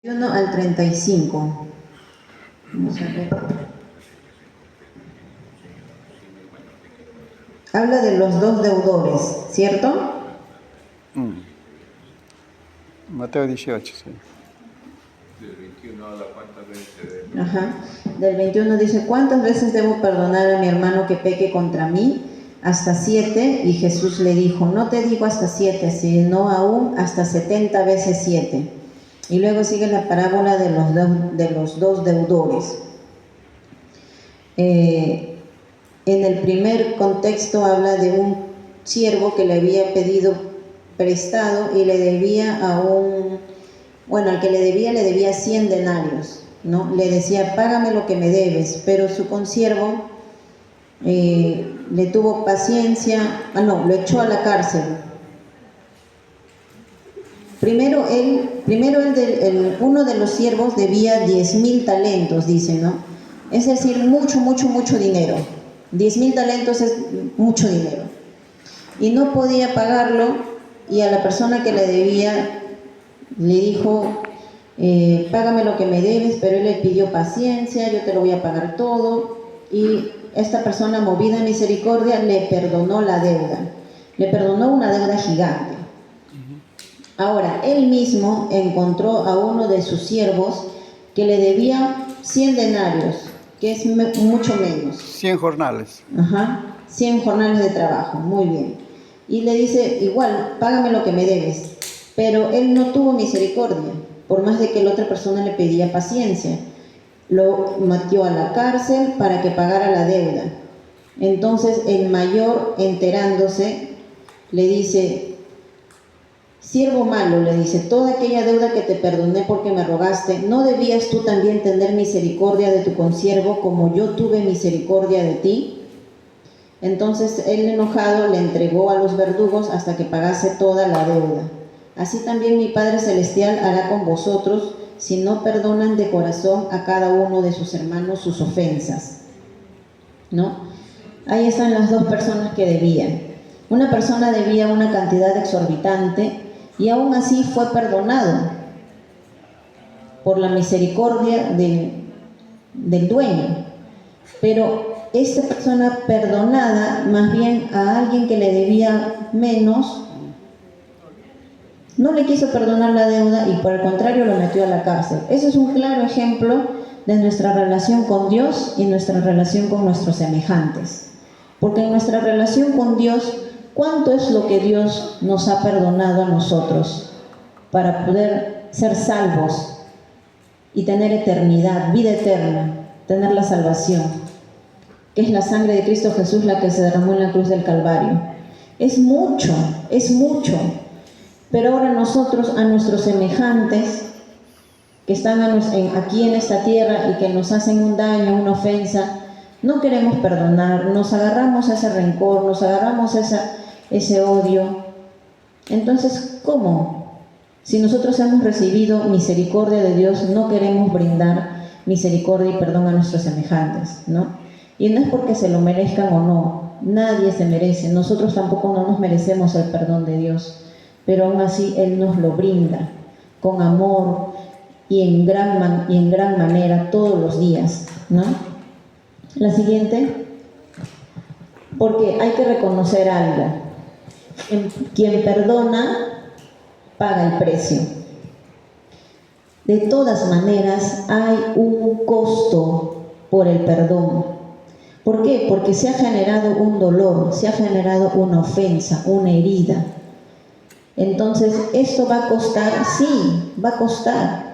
1 al 35. Vamos a ver. Habla de los dos deudores, ¿cierto? Mateo 18, sí. Del 21 habla cuántas veces Ajá. Del 21 dice, ¿cuántas veces debo perdonar a mi hermano que peque contra mí? Hasta 7. Y Jesús le dijo, no te digo hasta 7, sino aún hasta 70 veces 7. Y luego sigue la parábola de los dos deudores. En el primer contexto habla de un siervo que le había pedido prestado y le debía al que le debía 100 denarios, ¿no? Le decía, págame lo que me debes, pero su consiervo le tuvo paciencia, lo echó a la cárcel. Primero uno de los siervos debía 10,000 talentos, dice, ¿no? Es decir, mucho dinero. 10,000 talentos es mucho dinero. Y no podía pagarlo, y a la persona que le debía le dijo, págame lo que me debes, pero él le pidió paciencia, yo te lo voy a pagar todo. Y esta persona, movida a misericordia, le perdonó la deuda. Le perdonó una deuda gigante. Ahora, él mismo encontró a uno de sus siervos que le debía 100 denarios, que es mucho menos. 100 jornales. 100 jornales de trabajo, muy bien. Y le dice, igual, págame lo que me debes. Pero él no tuvo misericordia, por más de que la otra persona le pedía paciencia. Lo metió a la cárcel para que pagara la deuda. Entonces el mayor, enterándose, le dice, siervo malo, le dice, toda aquella deuda que te perdoné porque me rogaste, ¿no debías tú también tener misericordia de tu consiervo como yo tuve misericordia de ti? Entonces él, enojado, le entregó a los verdugos hasta que pagase toda la deuda. Así también mi Padre Celestial hará con vosotros si no perdonan de corazón a cada uno de sus hermanos sus ofensas, ¿no? Ahí están las dos personas que debían. Una persona debía una cantidad exorbitante y aún así fue perdonado por la misericordia del dueño. Pero esta persona perdonada, más bien a alguien que le debía menos, no le quiso perdonar la deuda y por el contrario lo metió a la cárcel. Ese es un claro ejemplo de nuestra relación con Dios y nuestra relación con nuestros semejantes. Porque en nuestra relación con Dios, ¿cuánto es lo que Dios nos ha perdonado a nosotros para poder ser salvos y tener eternidad, vida eterna, tener la salvación, que es la sangre de Cristo Jesús la que se derramó en la cruz del Calvario? Es mucho, pero ahora nosotros a nuestros semejantes que están aquí en esta tierra y que nos hacen un daño, una ofensa, no queremos perdonar, nos agarramos a ese rencor, nos agarramos a ese odio. Entonces, ¿cómo? Si nosotros hemos recibido misericordia de Dios, no queremos brindar misericordia y perdón a nuestros semejantes, ¿no? Y no es porque se lo merezcan o no, nadie se merece, nosotros tampoco no nos merecemos el perdón de Dios, pero aún así Él nos lo brinda con amor y en gran manera todos los días, ¿no? La siguiente, porque hay que reconocer algo. Quien perdona paga el precio. De todas maneras, hay un costo por el perdón. ¿Por qué? Porque se ha generado un dolor, se ha generado una ofensa, una herida. Entonces, ¿esto va a costar? Sí, va a costar.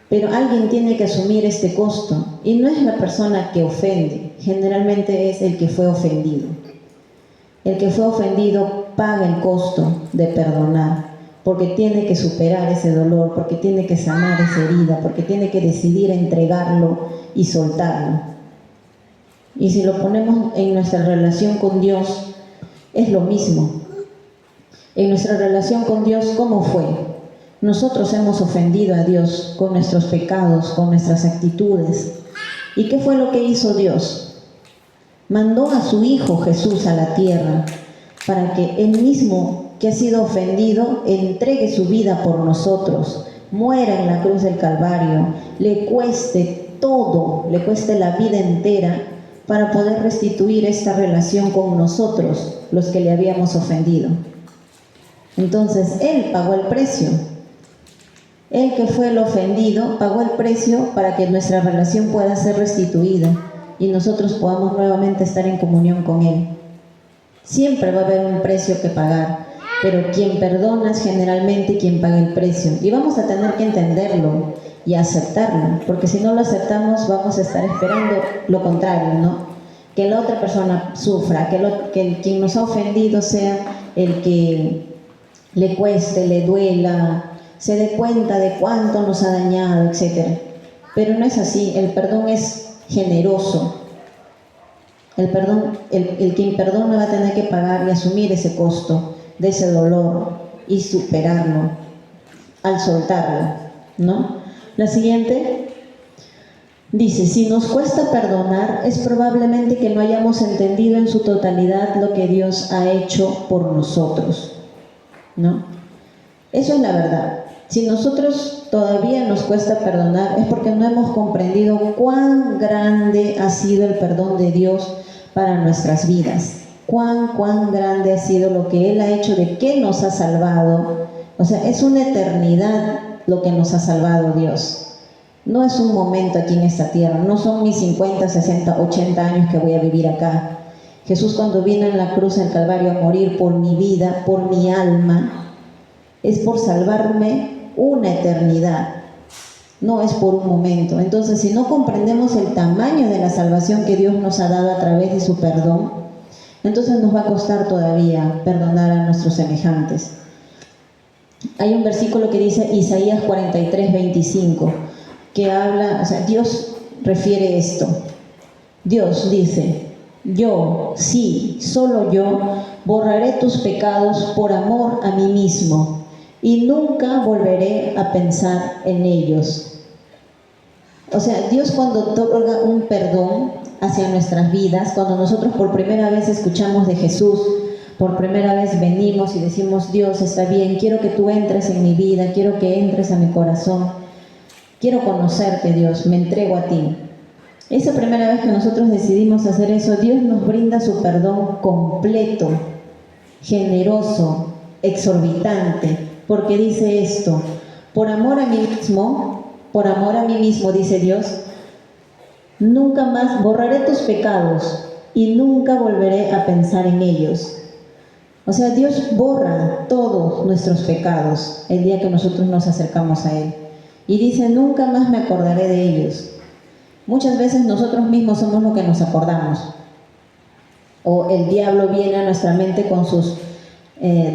Pero alguien tiene que asumir este costo. Y no es la persona que ofende, generalmente es el que fue ofendido. El que fue ofendido paga el costo de perdonar, porque tiene que superar ese dolor, porque tiene que sanar esa herida, porque tiene que decidir entregarlo y soltarlo. Y si lo ponemos en nuestra relación con Dios, es lo mismo. En nuestra relación con Dios, ¿cómo fue? Nosotros hemos ofendido a Dios con nuestros pecados, con nuestras actitudes. ¿Y qué fue lo que hizo Dios? Mandó a su Hijo Jesús a la tierra para que Él mismo, que ha sido ofendido, entregue su vida por nosotros, muera en la cruz del Calvario, le cueste todo, le cueste la vida entera para poder restituir esta relación con nosotros, los que le habíamos ofendido. Entonces, Él pagó el precio. Él, que fue el ofendido, pagó el precio para que nuestra relación pueda ser restituida y nosotros podamos nuevamente estar en comunión con Él. Siempre va a haber un precio que pagar, pero quien perdona es generalmente quien paga el precio. Y vamos a tener que entenderlo y aceptarlo, porque si no lo aceptamos vamos a estar esperando lo contrario, ¿no? Que la otra persona sufra, que quien nos ha ofendido sea el que le cueste, le duela, se dé cuenta de cuánto nos ha dañado, etc. Pero no es así. El perdón es generoso. El quien perdona va a tener que pagar y asumir ese costo de ese dolor y superarlo al soltarlo, ¿no? La siguiente dice: si nos cuesta perdonar, es probablemente que no hayamos entendido en su totalidad lo que Dios ha hecho por nosotros, ¿no? Eso es la verdad. Si nosotros todavía nos cuesta perdonar, es porque no hemos comprendido cuán grande ha sido el perdón de Dios para nuestras vidas. Cuán grande ha sido lo que Él ha hecho, de qué nos ha salvado. O sea, es una eternidad lo que nos ha salvado Dios. No es un momento aquí en esta tierra, no son mis 50, 60, 80 años que voy a vivir acá. Jesús, cuando vino en la cruz del Calvario a morir por mi vida, por mi alma, es por salvarme una eternidad, no es por un momento. Entonces, si no comprendemos el tamaño de la salvación que Dios nos ha dado a través de su perdón, entonces nos va a costar todavía perdonar a nuestros semejantes. Hay un versículo que dice Isaías 43, 25, que habla, o sea, Dios refiere esto. Dios dice: yo, sí, solo yo, borraré tus pecados por amor a mí mismo, y nunca volveré a pensar en ellos. O sea, Dios, cuando otorga un perdón hacia nuestras vidas, cuando nosotros por primera vez escuchamos de Jesús, por primera vez venimos y decimos: Dios, está bien, quiero que tú entres en mi vida, quiero que entres a mi corazón, quiero conocerte, Dios, me entrego a ti. Esa primera vez que nosotros decidimos hacer eso, Dios nos brinda su perdón completo, generoso, exorbitante, porque dice esto: por amor a mí mismo, dice Dios, nunca más borraré tus pecados y nunca volveré a pensar en ellos. O sea, Dios borra todos nuestros pecados el día que nosotros nos acercamos a Él. Y dice: nunca más me acordaré de ellos. Muchas veces nosotros mismos somos los que nos acordamos. O el diablo viene a nuestra mente con sus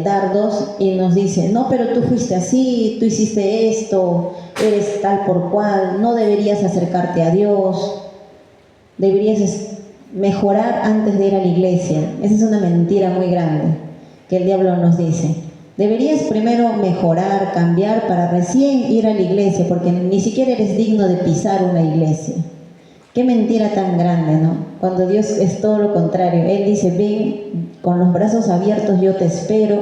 dardos y nos dice: no, pero tú fuiste así, tú hiciste esto, eres tal por cual, no deberías acercarte a Dios, deberías mejorar antes de ir a la iglesia. Esa es una mentira muy grande que el diablo nos dice. Deberías primero mejorar, cambiar, para recién ir a la iglesia, porque ni siquiera eres digno de pisar una iglesia. Qué mentira tan grande, ¿no? Cuando Dios es todo lo contrario. Él dice: ven, con los brazos abiertos yo te espero,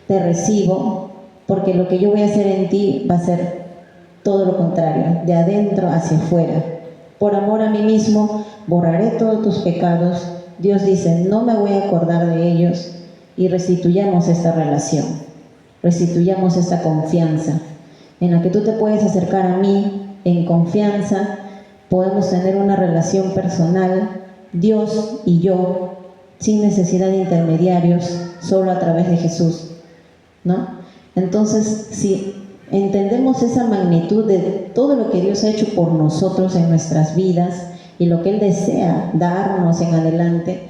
te recibo, porque lo que yo voy a hacer en ti va a ser todo lo contrario, de adentro hacia afuera. Por amor a mí mismo, borraré todos tus pecados. Dios dice: no me voy a acordar de ellos, y restituyamos esta relación, restituyamos esta confianza, en la que tú te puedes acercar a mí en confianza. Podemos tener una relación personal, Dios y yo, sin necesidad de intermediarios, solo a través de Jesús, ¿no? Entonces, si entendemos esa magnitud de todo lo que Dios ha hecho por nosotros en nuestras vidas y lo que Él desea darnos en adelante,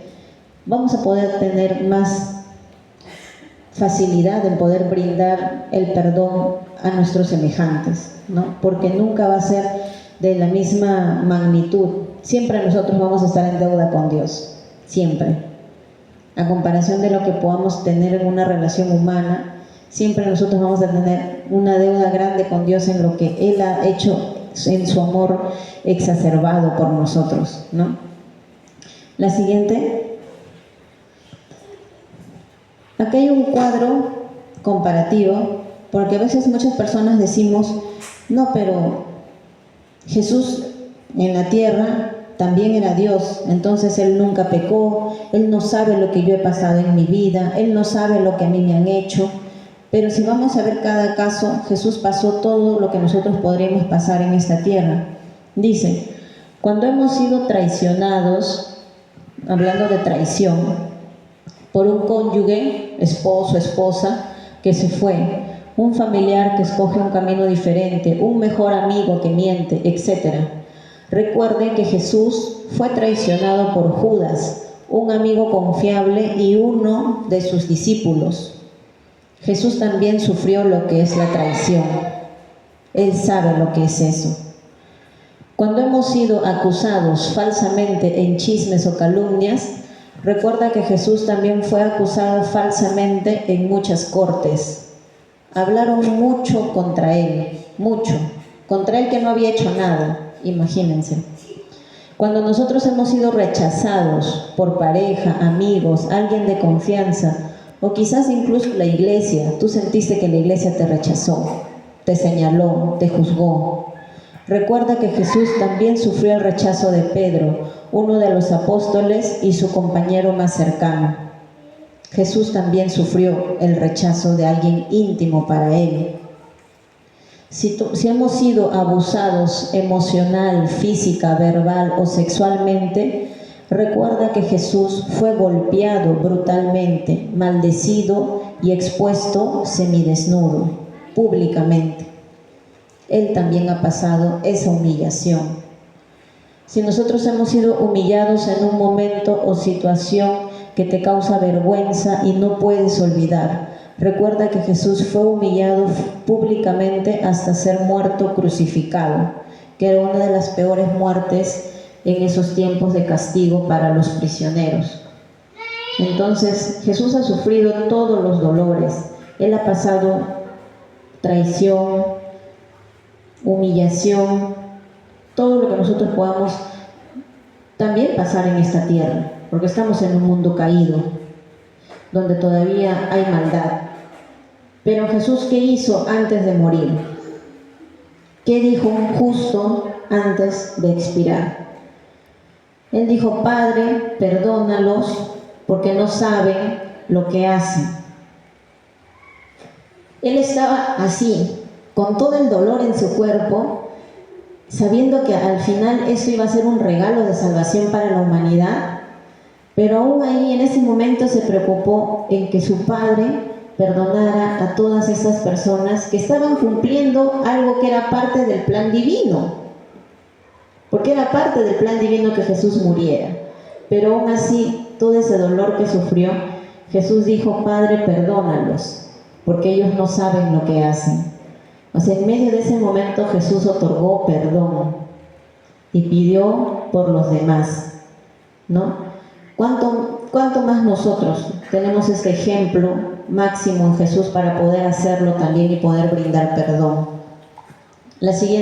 vamos a poder tener más facilidad en poder brindar el perdón a nuestros semejantes, ¿no? Porque nunca va a ser de la misma magnitud. Siempre nosotros vamos a estar en deuda con Dios, siempre. A comparación de lo que podamos tener en una relación humana, siempre nosotros vamos a tener una deuda grande con Dios en lo que Él ha hecho en su amor exacerbado por nosotros, ¿no? La siguiente. Aquí hay un cuadro comparativo Porque a veces muchas personas decimos, no, pero Jesús en la tierra también era Dios, entonces Él nunca pecó, Él no sabe lo que yo he pasado en mi vida, Él no sabe lo que a mí me han hecho. Pero si vamos a ver cada caso, Jesús pasó todo lo que nosotros podríamos pasar en esta tierra. Dice, cuando hemos sido traicionados, hablando de traición, por un cónyuge, esposo, esposa, que se fue, un familiar que escoge un camino diferente, un mejor amigo que miente, etc. Recuerden que Jesús fue traicionado por Judas, un amigo confiable y uno de sus discípulos. Jesús también sufrió lo que es la traición. Él sabe lo que es eso. Cuando hemos sido acusados falsamente en chismes o calumnias, recuerda que Jesús también fue acusado falsamente en muchas cortes. Hablaron mucho contra Él, contra Él que no había hecho nada, imagínense. Cuando nosotros hemos sido rechazados por pareja, amigos, alguien de confianza, o quizás incluso la iglesia, tú sentiste que la iglesia te rechazó, te señaló, te juzgó. Recuerda que Jesús también sufrió el rechazo de Pedro, uno de los apóstoles y su compañero más cercano. Jesús también sufrió el rechazo de alguien íntimo para Él. Si hemos sido abusados emocional, física, verbal o sexualmente, recuerda que Jesús fue golpeado brutalmente, maldecido y expuesto semidesnudo, públicamente. Él también ha pasado esa humillación. Si nosotros hemos sido humillados en un momento o situación que te causa vergüenza y no puedes olvidar, recuerda que Jesús fue humillado públicamente hasta ser muerto crucificado, que era una de las peores muertes en esos tiempos de castigo para los prisioneros. Entonces, Jesús ha sufrido todos los dolores. Él ha pasado traición, humillación, todo lo que nosotros podamos también pasar en esta tierra, porque estamos en un mundo caído, donde todavía hay maldad. Pero Jesús, ¿qué hizo antes de morir? ¿Qué dijo un justo antes de expirar? Él dijo, Padre, perdónalos, porque no saben lo que hacen. Él estaba así, con todo el dolor en su cuerpo, sabiendo que al final eso iba a ser un regalo de salvación para la humanidad, pero aún ahí en ese momento se preocupó en que su Padre perdonara a todas estas personas que estaban cumpliendo algo que era parte del plan divino, porque era parte del plan divino que Jesús muriera. Pero aún así, todo ese dolor que sufrió, Jesús dijo, Padre, perdónalos, porque ellos no saben lo que hacen. O sea, en medio de ese momento Jesús otorgó perdón y pidió por los demás, ¿no? ¿Cuánto más nosotros tenemos este ejemplo máximo en Jesús para poder hacerlo también y poder brindar perdón? La siguiente